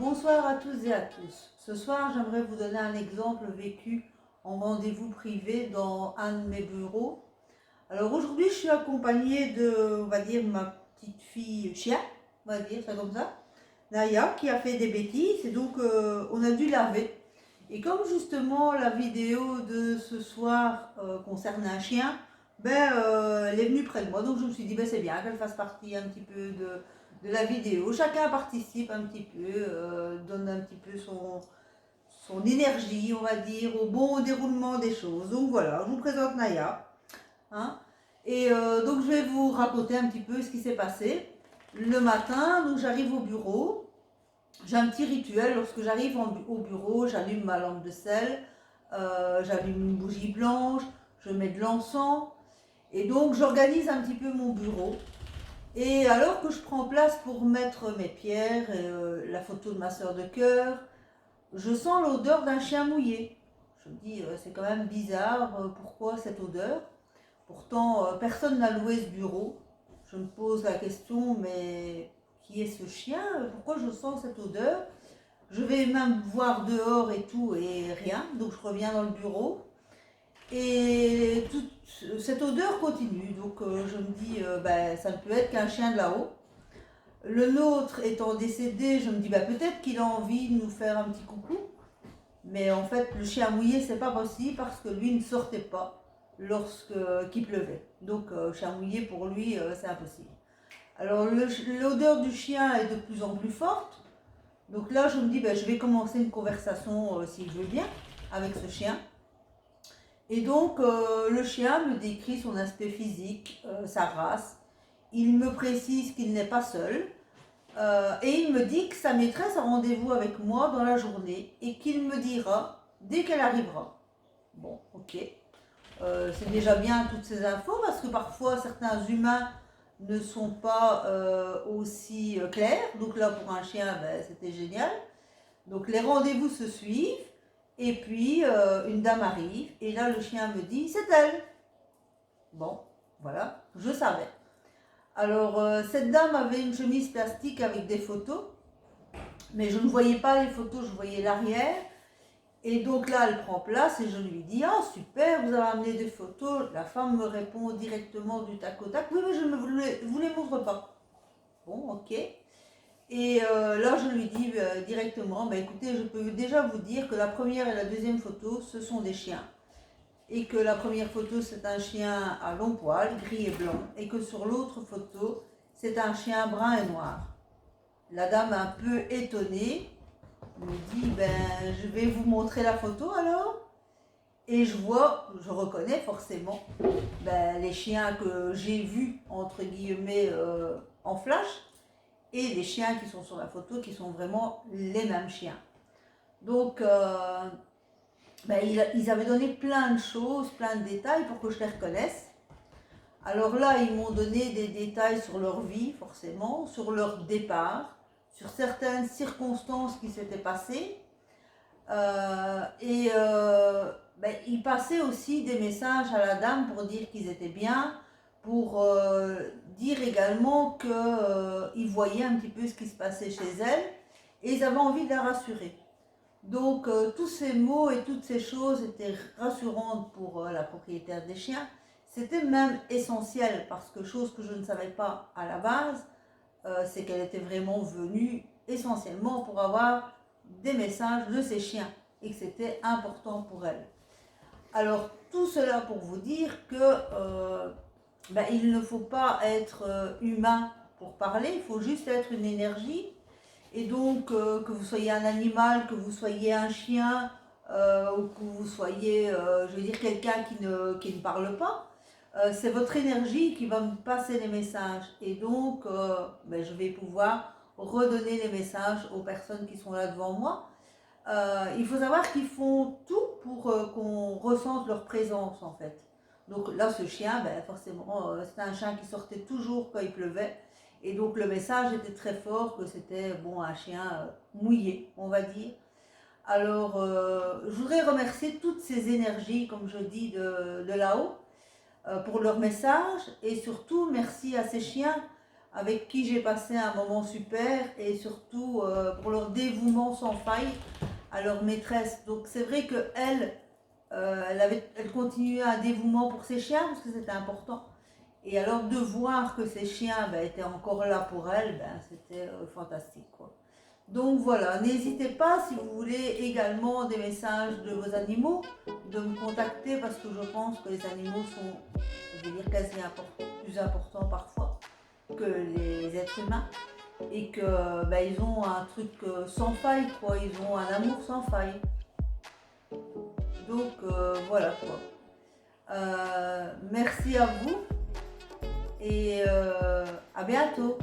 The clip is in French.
Bonsoir à tous et à tous. Ce soir, j'aimerais vous donner un exemple vécu en rendez-vous privé dans un de mes bureaux. Alors aujourd'hui, je suis accompagnée de, on va dire, ma petite fille chien, on va dire ça comme ça, Naya, qui a fait des bêtises et donc on a dû laver. Et comme justement la vidéo de ce soir concerne un chien, elle est venue près de moi. Donc je me suis dit, c'est bien qu'elle fasse partie un petit peu de la vidéo. Chacun participe un petit peu, donne un petit peu son énergie, on va dire, au bon déroulement des choses. Donc voilà, je vous présente Naya. Hein. Et donc je vais vous raconter un petit peu ce qui s'est passé. Le matin, donc j'arrive au bureau. J'ai un petit rituel, lorsque j'arrive au bureau, j'allume ma lampe de sel, j'allume une bougie blanche, je mets de l'encens, et donc j'organise un petit peu mon bureau. Et alors que je prends place pour mettre mes pierres et la photo de ma soeur de cœur, je sens l'odeur d'un chien mouillé. Je me dis, c'est quand même bizarre, pourquoi cette odeur? Pourtant, personne n'a loué ce bureau. Je me pose la question, mais qui est ce chien? Pourquoi je sens cette odeur? Je vais même voir dehors et tout, et rien. Donc je reviens dans le bureau. Et toute cette odeur continue. Donc je me dis, ça ne peut être qu'un chien de là-haut. Le nôtre étant décédé, je me dis, peut-être qu'il a envie de nous faire un petit coucou. Mais en fait, le chien mouillé, c'est pas possible parce que lui ne sortait pas lorsqu'il pleuvait. Donc, chien mouillé, pour lui, c'est impossible. Alors, l'odeur du chien est de plus en plus forte. Donc là, je me dis, je vais commencer une conversation, si je veux bien, avec ce chien. Et donc, le chien me décrit son aspect physique, sa race. Il me précise qu'il n'est pas seul. Et il me dit que sa maîtresse a rendez-vous avec moi dans la journée et qu'il me dira dès qu'elle arrivera. Bon, ok. C'est déjà bien toutes ces infos parce que parfois certains humains ne sont pas aussi clairs. Donc là, pour un chien, c'était génial. Donc les rendez-vous se suivent et puis une dame arrive et là, le chien me dit, c'est elle. Bon, voilà, je savais. Alors, cette dame avait une chemise plastique avec des photos, mais je ne voyais pas les photos, je voyais l'arrière. Et donc là, elle prend place et je lui dis, ah super, vous avez amené des photos. La femme me répond directement du tac au tac, oui, mais je ne vous les montre pas. Bon, ok. Et là, je lui dis directement, écoutez, je peux déjà vous dire que la première et la deuxième photo, ce sont des chiens. Et que la première photo, c'est un chien à long poil, gris et blanc. Et que sur l'autre photo, c'est un chien brun et noir. La dame, un peu étonnée, me dit, je vais vous montrer la photo alors. Et je reconnais forcément les chiens que j'ai vus, entre guillemets, en flash, et les chiens qui sont sur la photo, qui sont vraiment les mêmes chiens. Donc, ils avaient donné plein de choses, plein de détails pour que je les reconnaisse. Alors là, ils m'ont donné des détails sur leur vie, forcément, sur leur départ, sur certaines circonstances qui s'étaient passées. Ils passaient aussi des messages à la dame pour dire qu'ils étaient bien, pour dire également qu'ils voyaient un petit peu ce qui se passait chez elle et ils avaient envie de la rassurer. Donc tous ces mots et toutes ces choses étaient rassurantes pour la propriétaire des chiens. C'était même essentiel parce que chose que je ne savais pas à la base, c'est qu'elle était vraiment venue essentiellement pour avoir des messages de ses chiens et que c'était important pour elle. Alors tout cela pour vous dire que il ne faut pas être humain pour parler, il faut juste être une énergie. Et donc que vous soyez un animal, que vous soyez un chien ou que vous soyez, je veux dire, quelqu'un qui ne parle pas, c'est votre énergie qui va me passer les messages. Et donc, je vais pouvoir redonner les messages aux personnes qui sont là devant moi. Il faut savoir qu'ils font tout pour qu'on ressente leur présence, en fait. Donc là, ce chien, forcément, c'était un chien qui sortait toujours quand il pleuvait. Et donc le message était très fort que c'était un chien mouillé, on va dire. Alors, je voudrais remercier toutes ces énergies, comme je dis, de là-haut, pour leur message. Et surtout, merci à ces chiens avec qui j'ai passé un moment super et surtout pour leur dévouement sans faille à leur maîtresse. Donc c'est vrai qu'elle, elle continuait un dévouement pour ses chiens parce que c'était important. Et alors de voir que ces chiens étaient encore là pour elle, c'était fantastique, quoi. Donc voilà, n'hésitez pas si vous voulez également des messages de vos animaux, de me contacter parce que je pense que les animaux sont, je vais dire, plus importants parfois que les êtres humains et que ils ont un truc sans faille, quoi. Ils ont un amour sans faille. Donc voilà, quoi. Merci à vous et à bientôt.